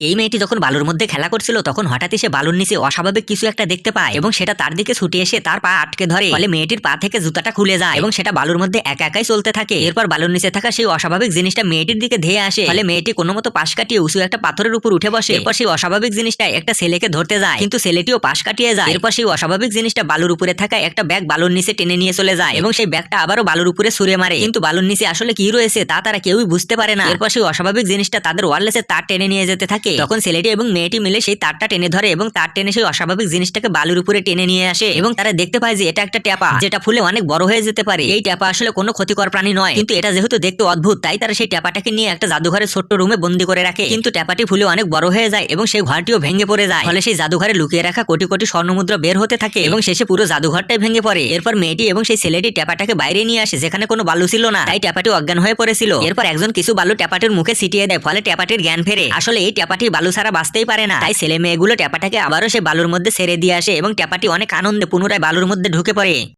এই মেয়েটি যখন বালুর মধ্যে খেলা করছিল তখন হঠাৎই সে বালুর নিচে অস্বাভাবিক কিছু একটা দেখতে পায় এবং সেটা তার দিকে ছুটে এসে তার পা আটকে ধরে, ফলে মেয়েটির পা থেকে জুতাটা খুলে যায় এবং সেটা বালুর মধ্যে একা একাই চলতে থাকে। এরপর বালুর নিচে থাকা সেই অস্বাভাবিক জিনিসটা মেয়েটির দিকে ধেয়ে আসে, ফলে মেয়েটি কোনো মতো পাশ কাটিয়ে উঁচু একটা পাথরের উপর উঠে বসে। এরপর সেই অস্বাভাবিক জিনিসটা একটা ছেলেকে ধরতে যায়, কিন্তু ছেলেটিও পাশ কাটিয়ে যায়। এরপর সেই অস্বাভাবিক জিনিসটা বালুর উপরে থাকা একটা ব্যাগ বালুর নিচে টেনে নিয়ে চলে যায় এবং সেই ব্যাগটা আবারও বালুর উপরে ছুঁড়ে মারে, কিন্তু বালুর নিচে আসলে কি রয়েছে তা তারা কেউই বুঝতে পারে না। এরপর সেই অস্বাভাবিক জিনিসটা তাদের ওয়্যারলেসের তার টেনে নিয়ে যেতে থাকে। তখন ছেলেটি এবং মেয়েটি মিলে সেই তারটা টেনে ধরে এবং তার টেনে সেই অস্বাভাবিক জিনিসটাকে বালুর উপরে টেনে নিয়ে আসে এবং তারা দেখতে পায় যে এটা একটা ট্যাপা, যেটা ফুলে অনেক বড় হয়ে যেতে পারে। এই ট্যাপা আসলে কোনো ক্ষতিকর প্রাণী নয়, কিন্তু এটা যেহেতু দেখতে অদ্ভুত তাই তারা সেই ট্যাপাটাকে নিয়ে একটা জাদুঘরের ছোট্ট রুমে বন্দি করে রাখে। কিন্তু ট্যাপাটি ফুলে অনেক বড় হয়ে যায় এবং সেই ঘরটিও ভেঙে পড়ে যায়, ফলে সেই জাদুঘরে লুকিয়ে রাখা কোটি কোটি স্বর্ণমুদ্রা বের হতে থাকে এবং শেষে পুরো জাদুঘরটাই ভেঙে পড়ে। এরপর মেয়েটি এবং সেই ছেলেটি ট্যাপাটাকে বাইরে নিয়ে আসে, যেখানে কোনো বালু ছিল না, তাই ট্যাপাটি অজ্ঞান হয়ে পড়েছিল। এরপর একজন কিছু বালু ট্যাপাটির মুখে ছিটিয়ে দেয়, ফলে ট্যাপাটির জ্ঞান ফেরে। আসলে এই ট্যাপাটি বালু ছাড়া বাঁচতেই পারে না, তাই ছেলে মেয়েগুলো ট্যাপাটাকে আবারও সে বালুর মধ্যে ছেড়ে দিয়ে আসে এবং ট্যাপাটি অনেক আনন্দে পুনরায় বালুর মধ্যে ঢুকে পড়ে।